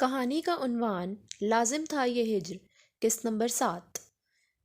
کہانی کا عنوان لازم تھا یہ ہجر، قسط نمبر 7۔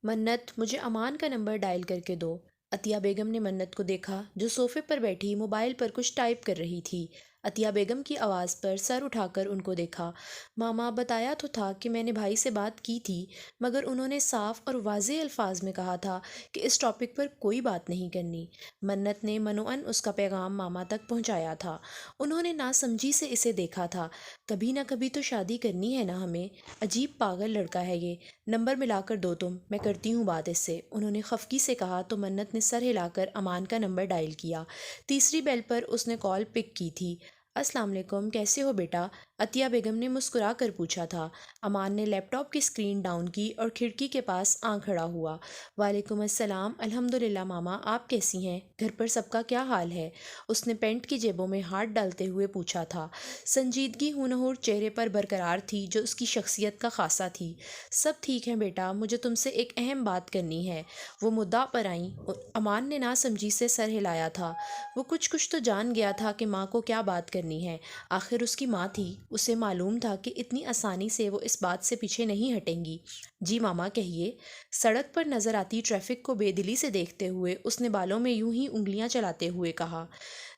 منت، مجھے امان کا نمبر ڈائل کر کے دو۔ عطیہ بیگم نے منت کو دیکھا جو صوفے پر بیٹھی موبائل پر کچھ ٹائپ کر رہی تھی۔ عطیہ بیگم کی آواز پر سر اٹھا کر ان کو دیکھا۔ ماما، بتایا تو تھا کہ میں نے بھائی سے بات کی تھی، مگر انہوں نے صاف اور واضح الفاظ میں کہا تھا کہ اس ٹاپک پر کوئی بات نہیں کرنی۔ منت نے منوعاً اس کا پیغام ماما تک پہنچایا تھا۔ انہوں نے ناسمجھی سے اسے دیکھا تھا۔ کبھی نہ کبھی تو شادی کرنی ہے نا ہمیں، عجیب پاگل لڑکا ہے یہ۔ نمبر ملا کر دو تم، میں کرتی ہوں بات اس سے، انہوں نے خفگی سے کہا تو منت نے سر ہلا کر امان کا نمبر ڈائل کیا۔ تیسری بیل پر اس نے کال پک کی تھی۔ السلام علیکم، کیسے ہو بیٹا؟ عطیہ بیگم نے مسکرا کر پوچھا تھا۔ امان نے لیپ ٹاپ کی اسکرین ڈاؤن کی اور کھڑکی کے پاس کھڑا ہوا۔ وعلیکم السلام، الحمدللہ ماما، آپ کیسی ہیں؟ گھر پر سب کا کیا حال ہے؟ اس نے پینٹ کی جیبوں میں ہاتھ ڈالتے ہوئے پوچھا تھا۔ سنجیدگی ہونہور چہرے پر برقرار تھی جو اس کی شخصیت کا خاصہ تھی۔ سب ٹھیک ہے بیٹا، مجھے تم سے ایک اہم بات کرنی ہے۔ وہ مدعا پر آئیں۔ امان نے ناسمجھی سے سر ہلایا تھا۔ وہ کچھ تو جان گیا تھا کہ ماں کو کیا بات کرنی ہے، آخر اس کی ماں تھی۔ اسے معلوم تھا کہ اتنی آسانی سے وہ اس بات سے پیچھے نہیں ہٹیں گی۔ جی ماما کہیے۔ سڑک پر نظر آتی ٹریفک کو بے دلی سے دیکھتے ہوئے اس نے بالوں میں یوں ہی انگلیاں چلاتے ہوئے کہا،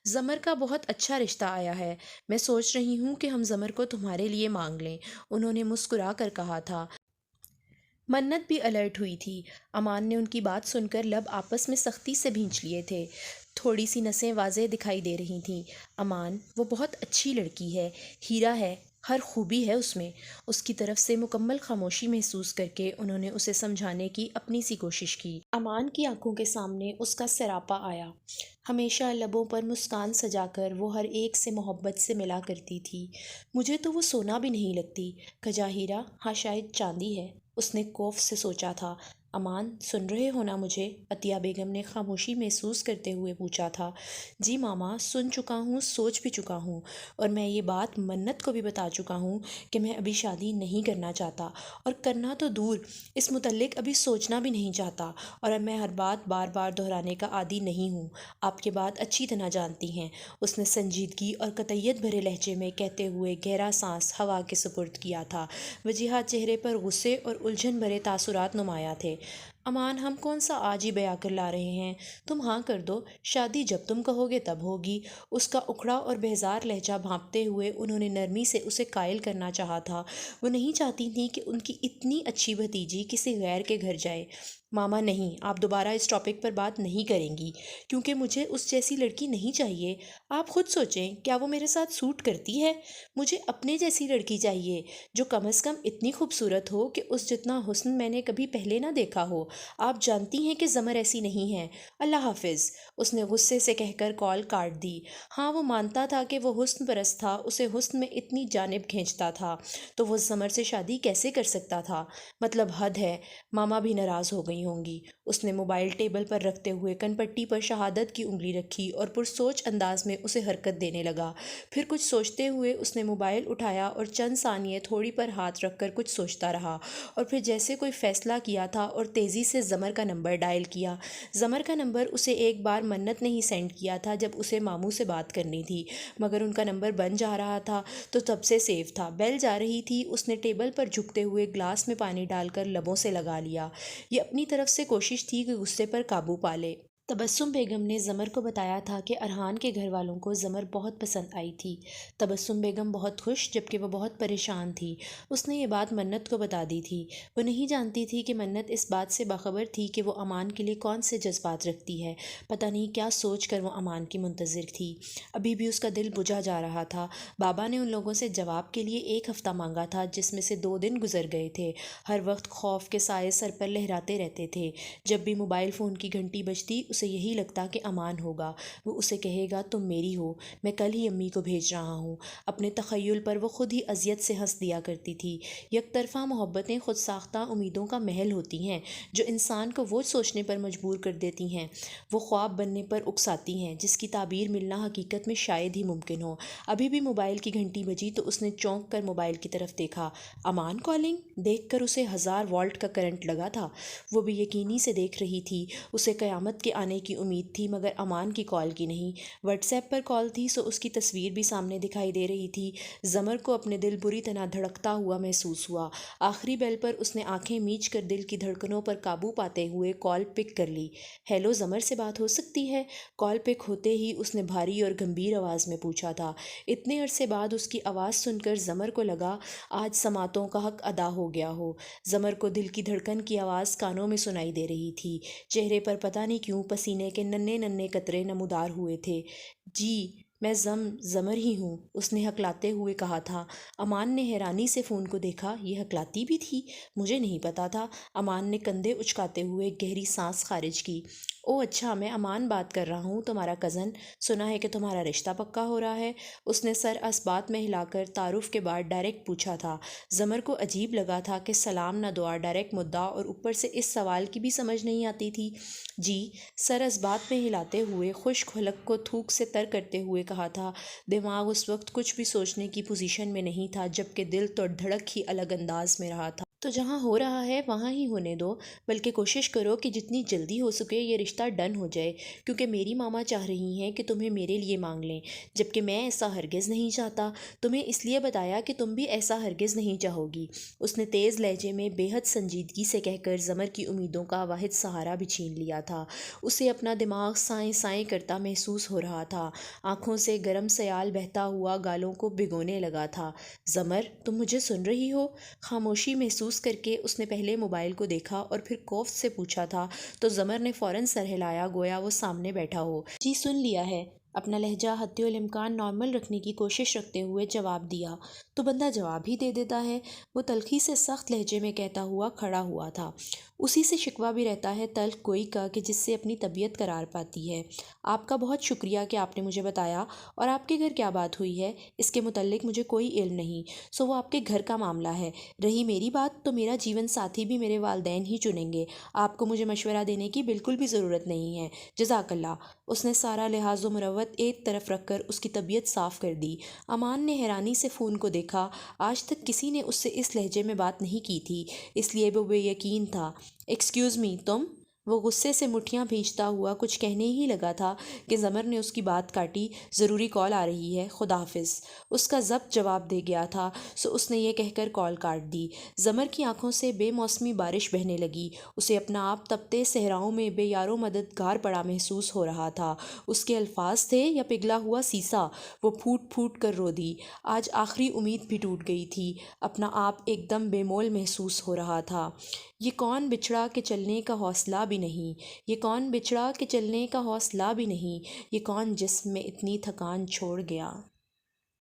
زمر کا بہت اچھا رشتہ آیا ہے، میں سوچ رہی ہوں کہ ہم زمر کو تمہارے لیے مانگ لیں، انہوں نے مسکرا کر کہا تھا۔ منت بھی الرٹ ہوئی تھی۔ امان نے ان کی بات سن کر لب آپس میں سختی سے بھینچ لیے تھے۔ تھوڑی سی نسیں واضح دکھائی دے رہی تھیں۔ امان، وہ بہت اچھی لڑکی ہے، ہیرا ہے، ہر خوبی ہے اس میں۔ اس کی طرف سے مکمل خاموشی محسوس کر کے انہوں نے اسے سمجھانے کی اپنی سی کوشش کی۔ امان کی آنکھوں کے سامنے اس کا سراپا آیا۔ ہمیشہ لبوں پر مسکان سجا کر وہ ہر ایک سے محبت سے ملا کرتی تھی۔ مجھے تو وہ سونا بھی نہیں لگتی، کجا ہیرا، ہاں شاید چاندی ہے، اس نے خوف سے سوچا تھا۔ امان، سن رہے ہو نا مجھے؟ عطیہ بیگم نے خاموشی محسوس کرتے ہوئے پوچھا تھا۔ جی ماما، سن چکا ہوں، سوچ بھی چکا ہوں، اور میں یہ بات منت کو بھی بتا چکا ہوں کہ میں ابھی شادی نہیں کرنا چاہتا، اور کرنا تو دور، اس متعلق ابھی سوچنا بھی نہیں چاہتا، اور اب میں ہر بات بار بار دہرانے کا عادی نہیں ہوں، آپ یہ بات اچھی طرح جانتی ہیں، اس نے سنجیدگی اور قطعیت بھرے لہجے میں کہتے ہوئے گہرا سانس ہوا کے سپرد کیا تھا۔ وجیہات چہرے پر غصے اور الجھن بھرے تاثرات نمایاں تھے۔ امان، ہم کون سا آج ہی بیاہ کر لا رہے ہیں، تم ہاں کر دو، شادی جب تم کہو گے تب ہوگی۔ اس کا اکھڑا اور بہزار لہجہ بھانپتے ہوئے انہوں نے نرمی سے اسے قائل کرنا چاہا تھا۔ وہ نہیں چاہتی تھیں کہ ان کی اتنی اچھی بھتیجی کسی غیر کے گھر جائے۔ ماما نہیں، آپ دوبارہ اس ٹاپک پر بات نہیں کریں گی، کیونکہ مجھے اس جیسی لڑکی نہیں چاہیے۔ آپ خود سوچیں، کیا وہ میرے ساتھ سوٹ کرتی ہے؟ مجھے اپنے جیسی لڑکی چاہیے، جو کم از کم اتنی خوبصورت ہو کہ اس جتنا حسن میں نے کبھی پہلے نہ دیکھا ہو۔ آپ جانتی ہیں کہ زمر ایسی نہیں ہے۔ اللہ حافظ، اس نے غصے سے کہہ کر کال کاٹ دی۔ ہاں، وہ مانتا تھا کہ وہ حسن پرست تھا، اسے حسن میں اتنی جانب کھینچتا تھا، تو وہ زمر سے شادی کیسے کر سکتا تھا؟ مطلب حد ہے۔ ماما بھی ناراض ہو گئی ہوں گی۔ اس نے موبائل ٹیبل پر رکھتے ہوئے کن پٹی پر شہادت کی انگلی رکھی اور پرسوچ انداز میں اسے حرکت دینے لگا۔ پھر کچھ سوچتے ہوئے اس نے موبائل اٹھایا اور چند ثانیے تھوڑی پر ہاتھ رکھ کر کچھ سوچتا رہا، اور پھر جیسے کوئی فیصلہ کیا تھا اور تیزی سے زمر کا نمبر ڈائل کیا۔ زمر کا نمبر اسے ایک بار منت نے ہی سینڈ کیا تھا جب اسے ماموں سے بات کرنی تھی، مگر ان کا نمبر بن جا رہا تھا تو تب سے سیو تھا۔ بیل جا رہی تھی۔ اس نے ٹیبل پر جھکتے ہوئے گلاس میں پانی ڈال کر لبوں سے لگا لیا۔ یہ اپنی طرف سے کوشش تھی کہ غصے پر قابو پا لے۔ تبسم بیگم نے زمر کو بتایا تھا کہ ارحان کے گھر والوں کو زمر بہت پسند آئی تھی۔ تبسم بیگم بہت خوش جبکہ وہ بہت پریشان تھی۔ اس نے یہ بات منت کو بتا دی تھی۔ وہ نہیں جانتی تھی کہ منت اس بات سے باخبر تھی کہ وہ امان کے لیے کون سے جذبات رکھتی ہے۔ پتہ نہیں کیا سوچ کر وہ امان کی منتظر تھی۔ ابھی بھی اس کا دل بجھا جا رہا تھا۔ بابا نے ان لوگوں سے جواب کے لیے 1 ہفتہ مانگا تھا، جس میں سے 2 دن گزر گئے تھے۔ ہر وقت خوف کے سائے سر پر لہراتے رہتے تھے۔ جب بھی موبائل فون کی گھنٹی بجتی اسے یہی لگتا کہ امان ہوگا، وہ اسے کہے گا تم میری ہو، میں کل ہی امی کو بھیج رہا ہوں۔ اپنے تخیل پر وہ خود ہی اذیت سے ہنس دیا کرتی تھی۔ یک طرفہ محبتیں خود ساختہ امیدوں کا محل ہوتی ہیں جو انسان کو وہ سوچنے پر مجبور کر دیتی ہیں، وہ خواب بننے پر اکساتی ہیں جس کی تعبیر ملنا حقیقت میں شاید ہی ممکن ہو۔ ابھی بھی موبائل کی گھنٹی بجی تو اس نے چونک کر موبائل کی طرف دیکھا۔ امان کالنگ؟ دیکھ کر اسے 1000 وولٹ کا کرنٹ لگا تھا۔ وہ بھی یقینی سے دیکھ رہی تھی۔ اسے قیامت کے آنے آنے کی امید تھی مگر امان کی کال کی نہیں۔ واٹس ایپ پر کال تھی سو اس کی تصویر بھی سامنے دکھائی دے رہی تھی۔ زمر کو اپنے دل بری طرح دھڑکتا ہوا محسوس ہوا۔ آخری بیل پر اس نے آنکھیں میچ کر دل کی دھڑکنوں پر قابو پاتے ہوئے کال پک کر لی۔ ہیلو، زمر سے بات ہو سکتی ہے؟ کال پک ہوتے ہی اس نے بھاری اور گمبھیر آواز میں پوچھا تھا۔ اتنے عرصے بعد اس کی آواز سن کر زمر کو لگا آج سماعتوں کا حق ادا ہو گیا ہو۔ زمر کو دل کی دھڑکن کی آواز کانوں میں سنائی دے رہی تھی۔ چہرے پر پتہ نہیں کیوں پسینے کے ننھے ننھے قطرے نمودار ہوئے تھے۔ جی میں زمر ہی ہوں، اس نے ہکلاتے ہوئے کہا تھا۔ امان نے حیرانی سے فون کو دیکھا۔ یہ ہکلاتی بھی تھی؟ مجھے نہیں پتا تھا۔ امان نے کندھے اچکاتے ہوئے گہری سانس خارج کی۔ او اچھا، میں امان بات کر رہا ہوں، تمہارا کزن۔ سنا ہے کہ تمہارا رشتہ پکا ہو رہا ہے؟ اس نے سر اسبات میں ہلا کر تعارف کے بعد ڈائریکٹ پوچھا تھا۔ زمر کو عجیب لگا تھا کہ سلام نہ دعا، ڈائریکٹ مدعا، اور اوپر سے اس سوال کی بھی سمجھ نہیں آتی تھی۔ جی، سر اسبات میں ہلاتے ہوئے خشک حلق کو تھوک سے تر کرتے ہوئے کہا تھا۔ دماغ اس وقت کچھ بھی سوچنے کی پوزیشن میں نہیں تھا جبکہ دل تو دھڑک ہی الگ انداز میں رہا تھا۔ تو جہاں ہو رہا ہے وہاں ہی ہونے دو، بلکہ کوشش کرو کہ جتنی جلدی ہو سکے یہ رشتہ ڈن ہو جائے، کیونکہ میری ماما چاہ رہی ہیں کہ تمہیں میرے لیے مانگ لیں، جبکہ میں ایسا ہرگز نہیں چاہتا۔ تمہیں اس لیے بتایا کہ تم بھی ایسا ہرگز نہیں چاہو گی، اس نے تیز لہجے میں بے حد سنجیدگی سے کہہ کر زمر کی امیدوں کا واحد سہارا بھی چھین لیا تھا۔ اسے اپنا دماغ سائیں سائیں کرتا محسوس ہو رہا تھا۔ آنکھوں سے گرم سیال بہتا ہوا گالوں کو بھگونے لگا تھا۔ زمر، تم مجھے سن رہی ہو؟ خاموشی محسوس کر کے اس نے پہلے موبائل کو دیکھا اور پھر کوفت سے پوچھا تھا تو زمر نے فوراً سر ہلایا گویا وہ سامنے بیٹھا ہو۔ جی سن لیا ہے، اپنا لہجہ حتی الامکان نارمل رکھنے کی کوشش رکھتے ہوئے جواب دیا۔ تو بندہ جواب ہی دے دیتا ہے، وہ تلخی سے سخت لہجے میں کہتا ہوا کھڑا ہوا تھا۔ اسی سے شکوہ بھی رہتا ہے تلخ گوئی کا کہ جس سے اپنی طبیعت قرار پاتی ہے۔ آپ کا بہت شکریہ کہ آپ نے مجھے بتایا، اور آپ کے گھر کیا بات ہوئی ہے اس کے متعلق مجھے کوئی علم نہیں، سو وہ آپ کے گھر کا معاملہ ہے۔ رہی میری بات تو میرا جیون ساتھی بھی میرے والدین ہی چنیں گے، آپ کو مجھے مشورہ دینے کی بالکل بھی ضرورت نہیں ہے۔ جزاک اللہ۔ اس نے سارا لحاظ و مروت ایک طرف رکھ کر اس کی طبیعت صاف کر دی۔ امان نے حیرانی سے فون کو دیکھا۔ آج تک کسی نے اس سے اس لہجے میں بات نہیں کی تھی، اس لیے وہ بے یقین تھا۔ ایکسکیوز می، تم؟ وہ غصے سے مٹھیاں بھینچتا ہوا کچھ کہنے ہی لگا تھا کہ زمر نے اس کی بات کاٹی۔ ضروری کال آ رہی ہے، خدا حافظ۔ اس کا ضبط جواب دے گیا تھا سو اس نے یہ کہہ کر کال کاٹ دی۔ زمر کی آنکھوں سے بے موسمی بارش بہنے لگی۔ اسے اپنا آپ تپتے صحراؤں میں بے یار و مددگار پڑا محسوس ہو رہا تھا۔ اس کے الفاظ تھے یا پگھلا ہوا سیسا؟ وہ پھوٹ پھوٹ کر رو دی۔ آج آخری امید بھی ٹوٹ گئی تھی۔ اپنا آپ ایک دم بے مول محسوس ہو رہا تھا۔ یہ کون بچھڑا کہ چلنے کا حوصلہ بھی نہیں، یہ کون بچھڑا کہ چلنے کا حوصلہ بھی نہیں، یہ کون جسم میں اتنی تھکان چھوڑ گیا۔